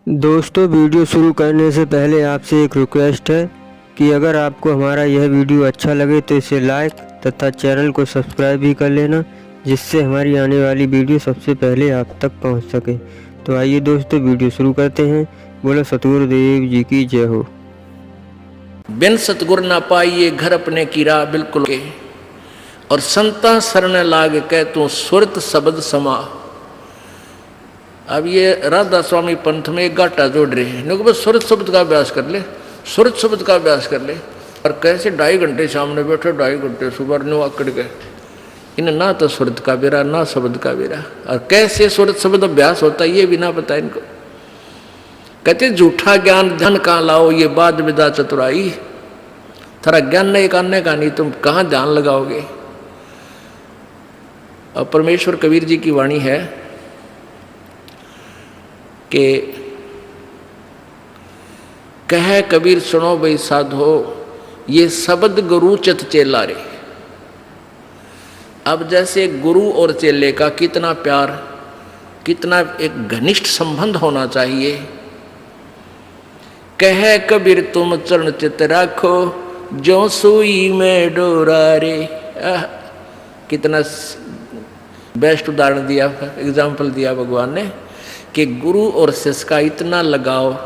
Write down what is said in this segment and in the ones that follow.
दोस्तों, वीडियो शुरू करने से पहले आपसे एक रिक्वेस्ट है कि अगर आपको हमारा यह वीडियो अच्छा लगे तो इसे लाइक तथा चैनल को सब्सक्राइब भी कर लेना, जिससे हमारी आने वाली वीडियो सबसे पहले आप तक पहुंच सके। तो आइए दोस्तों, वीडियो शुरू करते हैं। बोलो सतगुरुदेव जी की जय हो। बिन सतगुर ना पाइए घर अपने की राह बिल्कुल के, और संता शरण लाग के तू सुरत शब्द समा। अब ये राधा स्वामी पंथ में एक गाटा जोड़ रहे हैं, बस सुरत शब्द का अभ्यास कर ले, सुरत शब्द का अभ्यास कर ले। और कैसे 2.5 घंटे सामने बैठे, 2.5 घंटे सुबह न्यू आकड़ के, इन्हें ना तो सुरत का बेरा ना शब्द का बेरा। और कैसे सुरत शब्द अभ्यास होता है ये भी ना पता इनको। कहते झूठा ज्ञान धन कहाँ लाओ, ये बाद विदा चतुराई। थारा ज्ञान नहीं करने का नहीं, तुम कहाँ ध्यान लगाओगे। और परमेश्वर कबीर जी की वाणी है कि कह कबीर सुनो भाई साधो, ये शब्द गुरु चित चेला रे। अब जैसे गुरु और चेले का कितना प्यार, कितना एक घनिष्ठ संबंध होना चाहिए। कह कबीर तुम चरण चित राखो, जो सुई में डोरा रे। कितना बेस्ट उदाहरण दिया, एग्जाम्पल दिया भगवान ने कि गुरु और शिष्य का इतना लगाव,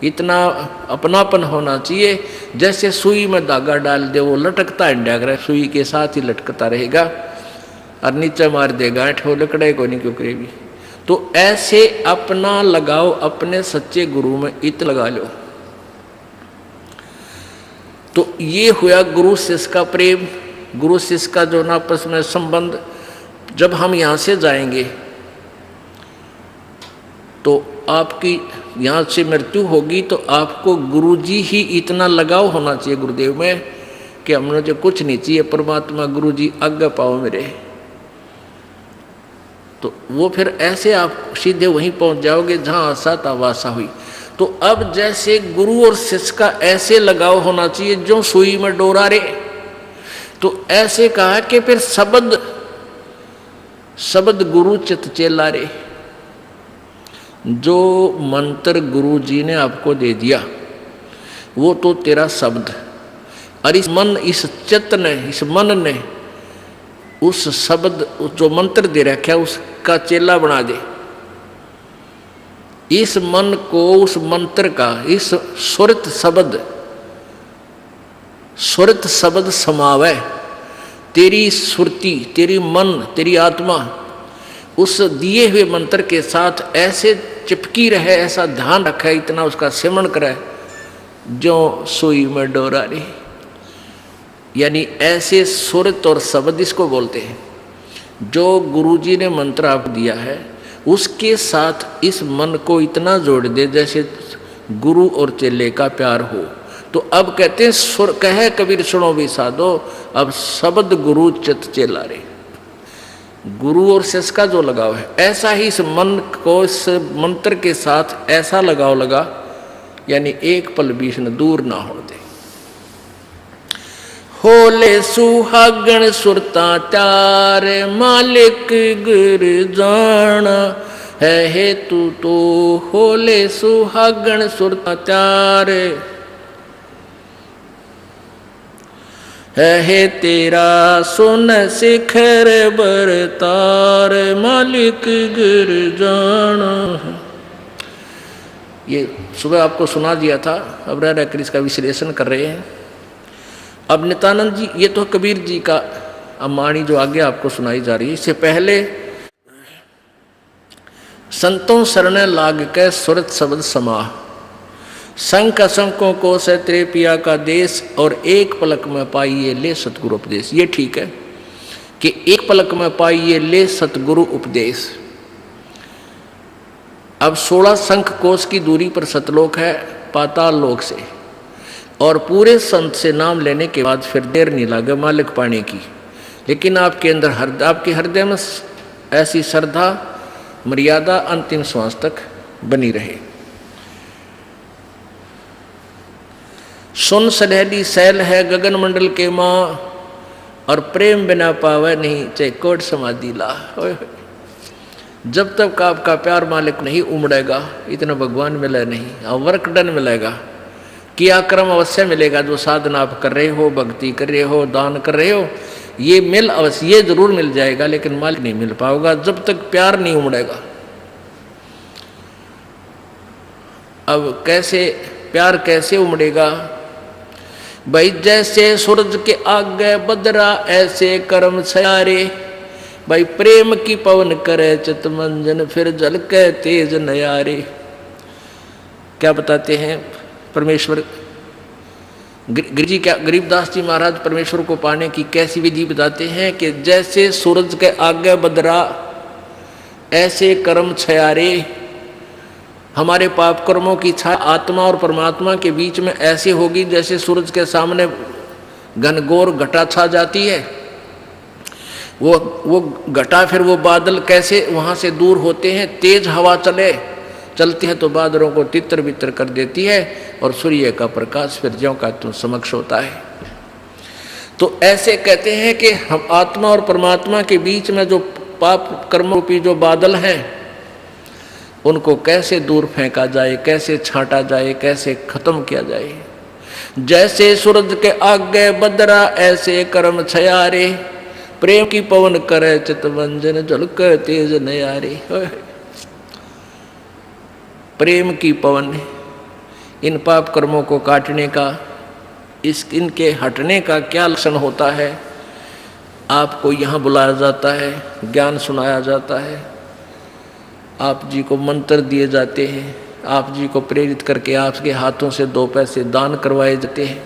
इतना अपनापन होना चाहिए। जैसे सुई में धागा डाल दे, वो लटकता है, सुई के साथ ही लटकता रहेगा और नीचे मार देगा, ऐठो लकड़े को नहीं क्यों करेगी। तो ऐसे अपना लगाओ अपने सच्चे गुरु में इत लगा लो। तो ये हुआ गुरु शिष्य का प्रेम, गुरु शिष्य का जो आपस में संबंध। जब हम यहाँ से जाएंगे तो आपकी यहाँ से मृत्यु होगी, तो आपको गुरुजी ही इतना लगाव होना चाहिए गुरुदेव में कि हमने जो कुछ नहीं चाहिए, परमात्मा गुरुजी आज्ञा पाओ मेरे। तो वो फिर ऐसे आप सीधे वहीं पहुंच जाओगे जहाँ आशा था वासा हुई। तो अब जैसे गुरु और शिष्य का ऐसे लगाव होना चाहिए जो सुई में डोरा रे। तो ऐसे कहा कि फिर शब्द गुरु चित चेला रे। जो मंत्र गुरु जी ने आपको दे दिया वो तो तेरा शब्द, और इस चित्त ने, इस मन ने उस शब्द जो मंत्र दे रखा है उसका चेला बना दे। इस मन को उस मंत्र का, इस सुरत शब्द समावे। तेरी सुरती, तेरी मन, तेरी आत्मा उस दिए हुए मंत्र के साथ ऐसे चिपकी रहे, ऐसा ध्यान रखे, इतना उसका सिमरण करे जो सुई में डोरा रे। यानी ऐसे सुरत और शब्द इसको बोलते हैं। जो गुरुजी ने मंत्र आपको दिया है उसके साथ इस मन को इतना जोड़ दे जैसे गुरु और चेले का प्यार हो। तो अब कहते हैं कह कबीर सुनो भी साधो, अब शब्द गुरु चित चेला रे। गुरु और शिष्य का जो लगाव है, ऐसा ही इस मन को इस मंत्र के साथ ऐसा लगाव लगा, यानी एक पल बीच न दूर ना हो दे। होले सुहागण सुरता त्यार, मालिक गुर जाना है हेतु तो। होले सुहागण सुरता त्यार है तेरा सुन शिखर बरतार, मालिक गिर जाना। ये सुबह आपको सुना दिया था, अब रह कर इसका विश्लेषण कर रहे हैं। अब नित्यानंद जी, ये तो कबीर जी का अमाणी जो आगे आपको सुनाई जा रही है। इससे पहले संतों शरण लाग के सुरत शब्द समा, शंख शंकों को से तेरे पिया का देश, और एक पलक में पाइए ले सतगुरु उपदेश। ये ठीक है कि एक पलक में पाइए ले सतगुरु उपदेश। अब 16 शंख कोश की दूरी पर सतलोक है पाताल लोक से, और पूरे संत से नाम लेने के बाद फिर देर नहीं लगे मालिक पाने की। लेकिन आपके अंदर आपके हृदय में ऐसी श्रद्धा मर्यादा अंतिम श्वास तक बनी रहे। सुन सलहली सैल है गगन मंडल के माँ, और प्रेम बिना पावे नहीं चाहे कोट समाधि ला। जब तक आपका प्यार मालिक नहीं उमड़ेगा इतना भगवान मिले नहीं। और वर्क डन मिलेगा, क्रियाक्रम अवश्य मिलेगा। जो साधना आप कर रहे हो, भक्ति कर रहे हो, दान कर रहे हो, ये मिल अवश्य, ये जरूर मिल जाएगा, लेकिन मालिक नहीं मिल पाओगा जब तक प्यार नहीं उमड़ेगा। अब कैसे प्यार कैसे उमड़ेगा भाई? जैसे सूरज के आगे बदरा ऐसे कर्म छयारे। भाई प्रेम की पवन करे चितमंजन फिर झलके तेज नयारे। क्या बताते हैं परमेश्वर गरीबदास जी महाराज परमेश्वर को पाने की कैसी विधि बताते हैं कि जैसे सूरज के आगे बदरा ऐसे कर्म छयारे। हमारे पाप कर्मों की छाया आत्मा और परमात्मा के बीच में ऐसे होगी जैसे सूरज के सामने घनघोर घटा छा जाती है। वो घटा, फिर वो बादल कैसे वहाँ से दूर होते हैं। तेज हवा चलती है तो बादलों को तितर बितर कर देती है और सूर्य का प्रकाश फिर ज्यों का त्यों समक्ष होता है। तो ऐसे कहते हैं कि हम आत्मा और परमात्मा के बीच में जो पाप कर्म रूपी जो बादल हैं उनको कैसे दूर फेंका जाए, कैसे छांटा जाए, कैसे खत्म किया जाए। जैसे सूरज के आगे बदरा ऐसे कर्म छयारे। प्रेम की पवन करे चितवंजन झलक तेज नयारे। प्रेम की पवन इन पाप कर्मों को काटने का, इनके हटने का क्या लक्षण होता है? आपको यहाँ बुलाया जाता है, ज्ञान सुनाया जाता है, आप जी को मंत्र दिए जाते हैं, आप जी को प्रेरित करके आपके हाथों से 2 पैसे दान करवाए जाते हैं,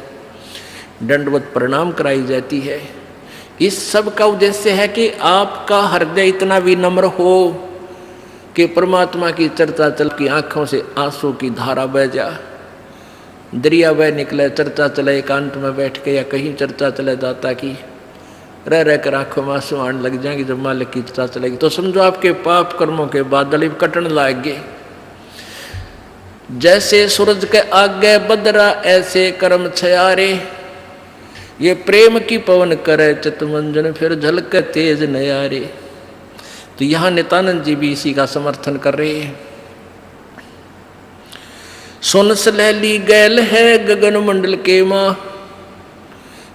दंडवत प्रणाम कराई जाती है। इस सब का उद्देश्य है कि आपका हृदय इतना विनम्र हो कि परमात्मा की चर्चा चल की आंखों से आंसू की धारा बह जा, दरिया बह निकले, चर्चा चले एकांत में बैठ के या कहीं चर्चा चले दाता की, रह कर आंखों में आंसू आने लग जाएंगे। जब मालिक की चर्चा चलेगी तो समझो आपके पाप कर्मों के बादल कटन लाएंगे। जैसे सूरज के आगे बदरा ऐसे कर्म छयारे। ये प्रेम की पवन करे चितमंजन फिर झलक तेज नयारे। तो यहाँ नित्यानंद जी भी इसी का समर्थन कर रहे हैं। सुन सलहली गैल है गगन मंडल के माँ,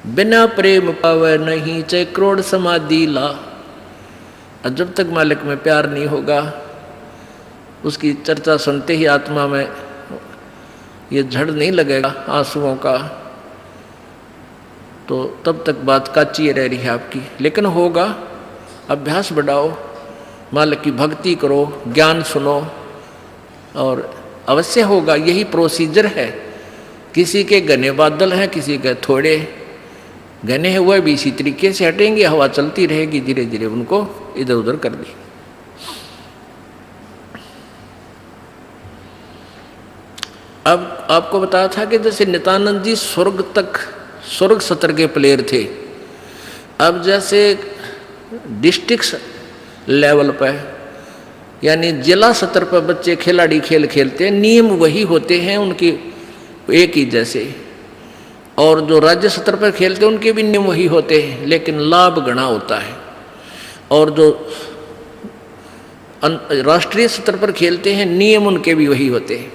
बिना प्रेम पावे नहीं चाहे करोड़ समाधि ला। और जब तक मालिक में प्यार नहीं होगा, उसकी चर्चा सुनते ही आत्मा में ये झड़ नहीं लगेगा आंसुओं का, तो तब तक बात काची रह रही है आपकी। लेकिन होगा, अभ्यास बढ़ाओ, मालिक की भक्ति करो, ज्ञान सुनो और अवश्य होगा। यही प्रोसीजर है। किसी के घने बादल हैं, किसी के थोड़े घने हुए भी इसी तरीके से हटेंगे, हवा चलती रहेगी, धीरे धीरे उनको इधर उधर कर दी। अब आपको बताया था कि जैसे नित्यानंद जी स्वर्ग सत्र के प्लेयर थे। अब जैसे डिस्ट्रिक्ट लेवल पर यानी जिला स्तर पर बच्चे खिलाड़ी खेल खेलते हैं, नियम वही होते हैं उनकी एक ही जैसे, और जो राज्य स्तर पर खेलते हैं उनके भी नियम वही होते हैं, लेकिन लाभ गणा होता है। और जो राष्ट्रीय स्तर पर खेलते हैं नियम उनके भी वही होते हैं,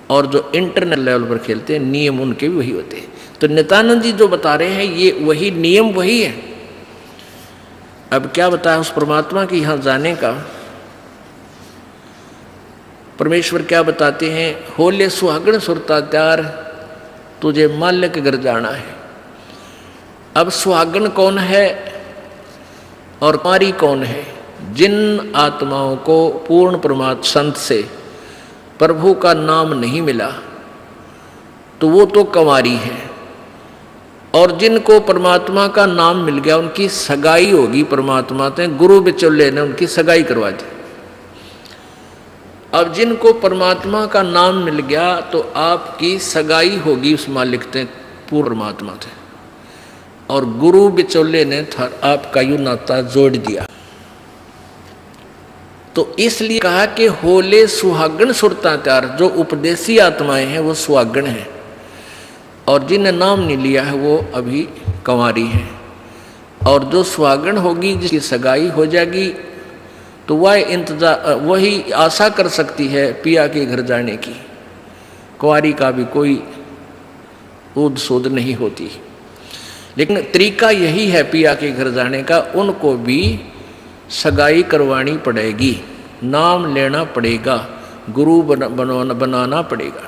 और जो इंटरनेशनल लेवल पर खेलते हैं नियम उनके भी वही होते हैं। तो नित्यानंद जी जो बता रहे हैं ये वही नियम वही है। अब क्या बताया उस परमात्मा की यहाँ जाने का? परमेश्वर क्या बताते हैं? होले सुहागण सुरता त्यार, तुझे माल्य के घर जाना है। अब सुहागण कौन है और कुंवारी कौन है? जिन आत्माओं को पूर्ण परमात्मा संत से प्रभु का नाम नहीं मिला तो वो तो कुंवारी है, और जिनको परमात्मा का नाम मिल गया उनकी सगाई होगी परमात्मा से। गुरु बिचौले ने उनकी सगाई करवा दी। अब जिनको परमात्मा का नाम मिल गया तो आपकी सगाई होगी उस मालिक से, पूर्ण परमात्मा से, और गुरु बिचौले ने आपका यू नाता जोड़ दिया। तो इसलिए कहा कि होले सुहागण सुरता त्यार। जो उपदेशी आत्माएं हैं वो सुहागण हैं, और जिन्हें नाम नहीं लिया है वो अभी कुंवारी है। और जो सुहागण होगी जिसकी सगाई हो जाएगी तो वह इंतजार वही आशा कर सकती है पिया के घर जाने की। कुंवारी का भी कोई ऊद सूद नहीं होती। लेकिन तरीका यही है पिया के घर जाने का, उनको भी सगाई करवानी पड़ेगी, नाम लेना पड़ेगा, गुरु बनाना पड़ेगा।